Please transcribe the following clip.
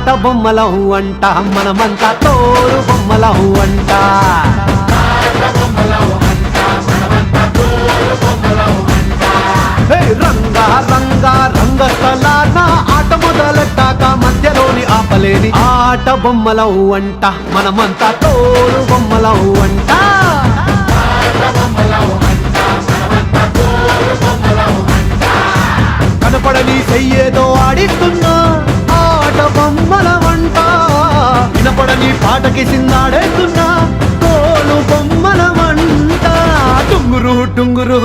ఆట బొమ్మలం అంట మనమంతా తోలు బొమ్మలం అంట రంగా రంగా రంగస్థలాన ఆట మొదలెట్టాక మధ్యలోని ఆపలేని ఆట బొమ్మలం అంట మనమంతా తోలు బొమ్మలం అంట కనపడని చెయ్యేదో ఆడిస్తున్నా ఆట బొమ్మలమంట వినపడని పాటకి సిందాడేస్తున్నా తోలు బొమ్మలమంట టుంగురు టుంగురు